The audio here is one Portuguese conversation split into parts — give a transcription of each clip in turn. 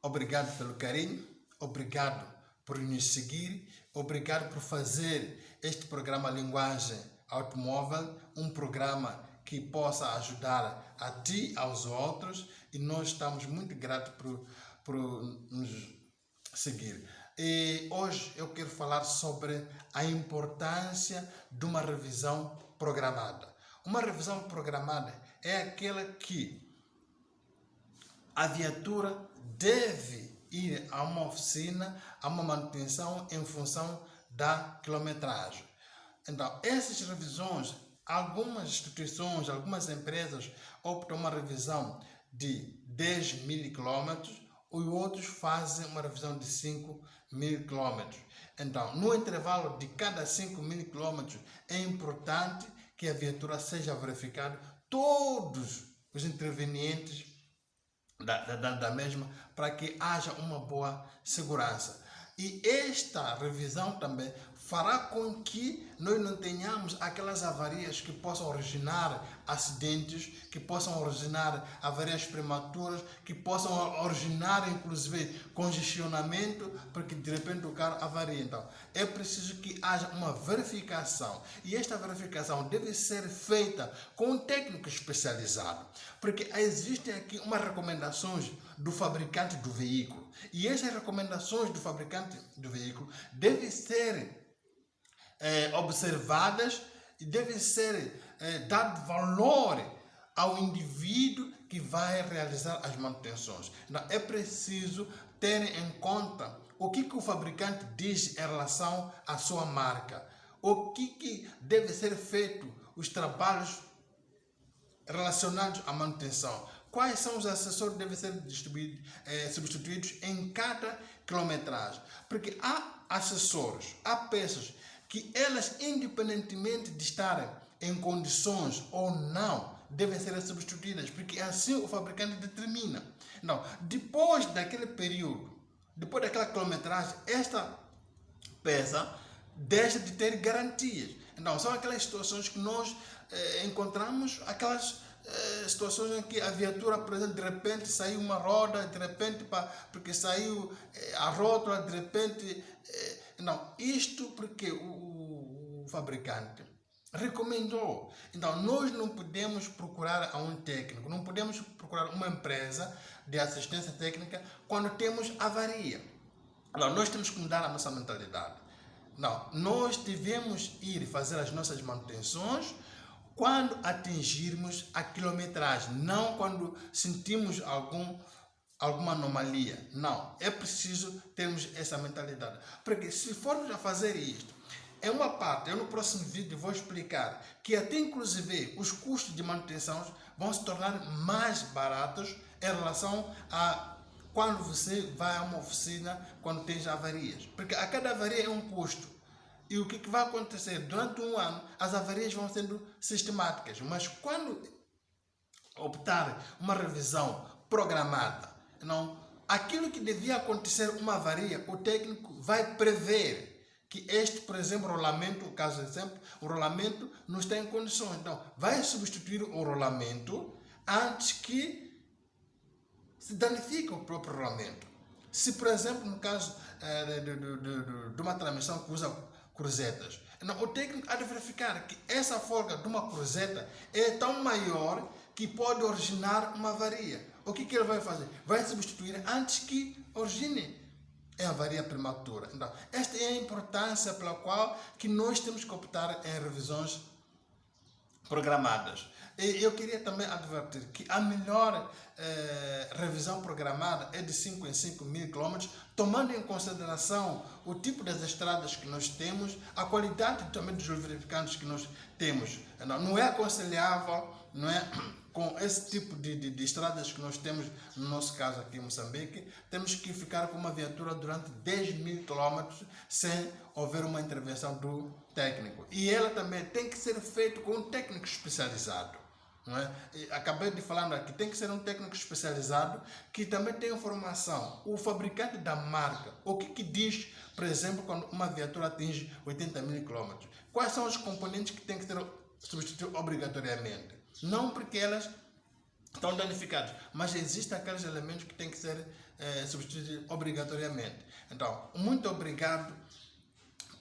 Obrigado pelo carinho, obrigado por nos seguir, obrigado por fazer este programa Linguagem Automóvel, um programa que possa ajudar a ti e aos outros, e nós estamos muito gratos por nos seguir. E hoje eu quero falar sobre a importância de uma revisão programada. Uma revisão programada é aquela que a viatura deve ir a uma oficina, a uma manutenção em função da quilometragem. Então, essas revisões, algumas instituições, algumas empresas optam uma revisão de 10.000 km, e outros fazem uma revisão de 5.000 km. Então, no intervalo de cada 5.000 km, é importante que a viatura seja verificada todos os intervenientes da mesma, para que haja uma boa segurança. E esta revisão também fará com que nós não tenhamos aquelas avarias que possam originar acidentes, que possam originar avarias prematuras, que possam originar inclusive congestionamento, porque de repente o carro avaria. Então, é preciso que haja uma verificação, e esta verificação deve ser feita com um técnico especializado, porque existem aqui umas recomendações do fabricante do veículo, e essas recomendações do fabricante do veículo devem ser observadas e deve ser dado valor ao indivíduo que vai realizar as manutenções. Então, é preciso ter em conta o que o fabricante diz em relação à sua marca, o que deve ser feito, os trabalhos relacionados à manutenção, quais são os acessórios que devem ser substituídos em cada quilometragem, porque há acessórios, há peças que elas, independentemente de estarem em condições ou não, devem ser substituídas, porque assim o fabricante determina. Não, depois daquele período, depois daquela quilometragem, esta peça deixa de ter garantias. Então, são aquelas situações que nós encontramos, aquelas situações em que a viatura, por exemplo, de repente saiu uma roda, de repente porque saiu a rótula, de repente... Não, isto porque o fabricante recomendou. Então, nós não podemos procurar a um técnico, não podemos procurar uma empresa de assistência técnica quando temos avaria. Não, nós temos que mudar a nossa mentalidade. Não, nós devemos ir fazer as nossas manutenções quando atingirmos a quilometragem, não quando sentimos alguma anomalia. Não, é preciso termos essa mentalidade, porque se formos a fazer isto, é uma parte, eu no próximo vídeo vou explicar que até inclusive os custos de manutenção vão se tornar mais baratos em relação a quando você vai a uma oficina, quando tem avarias, porque a cada avaria é um custo. E o que vai acontecer? Durante um ano, as avarias vão sendo sistemáticas, mas quando optar uma revisão programada, não, aquilo que devia acontecer uma avaria, o técnico vai prever que este, por exemplo, rolamento, caso exemplo, o rolamento não está em condições. Então, vai substituir o rolamento antes que se danifique o próprio rolamento. Se, por exemplo, no caso de uma transmissão que usa cruzetas, então, o técnico há de verificar que essa folga de uma cruzeta é tão maior que pode originar uma avaria. O que ele vai fazer? Vai substituir antes que origine a avaria prematura. Então, esta é a importância pela qual que nós temos que optar em revisões programadas. E eu queria também advertir que a melhor revisão programada é de 5 em 5.000 km, tomando em consideração o tipo das estradas que nós temos, a qualidade também dos lubrificantes que nós temos. Não é aconselhável, não é, com esse tipo de estradas que nós temos, no nosso caso aqui em Moçambique, temos que ficar com uma viatura durante 10.000 km sem haver uma intervenção do técnico. E ela também tem que ser feita com um técnico especializado. Não é? Acabei de falar aqui, tem que ser um técnico especializado que também tem informação. O fabricante da marca, o que diz, por exemplo, quando uma viatura atinge 80.000 km? Quais são os componentes que tem que ser substituídos obrigatoriamente? Não porque elas estão danificados, mas existem aqueles elementos que têm que ser substituídos obrigatoriamente. Então, muito obrigado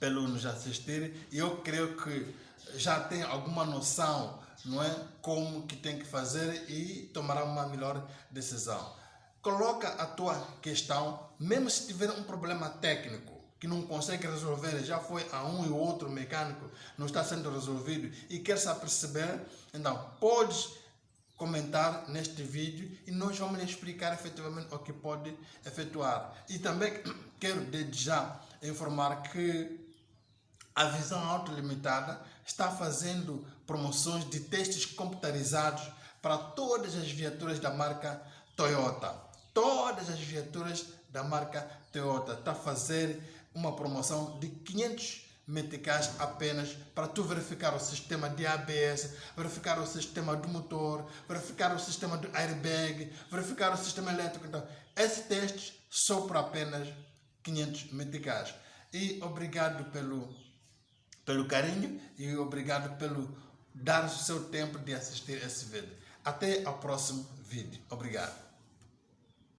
pelo nos assistir, e eu creio que já tem alguma noção, não é, como que tem que fazer e tomará uma melhor decisão. Coloca a tua questão, mesmo se tiver um problema técnico que não consegue resolver, já foi a um e outro mecânico, não está sendo resolvido e quer se aperceber, então podes comentar neste vídeo e nós vamos lhe explicar efetivamente o que pode efetuar. E também quero desde já informar que a Visão Auto Limitada está fazendo promoções de testes computarizados para todas as viaturas da marca Toyota. Todas as viaturas da marca Toyota está a fazer uma promoção de 500 meticais apenas para tu verificar o sistema de ABS, verificar o sistema do motor, verificar o sistema do airbag, verificar o sistema elétrico. Então, esse teste só por apenas 500 meticais. E obrigado pelo carinho e obrigado pelo dar o seu tempo de assistir esse vídeo. Até ao próximo vídeo. Obrigado.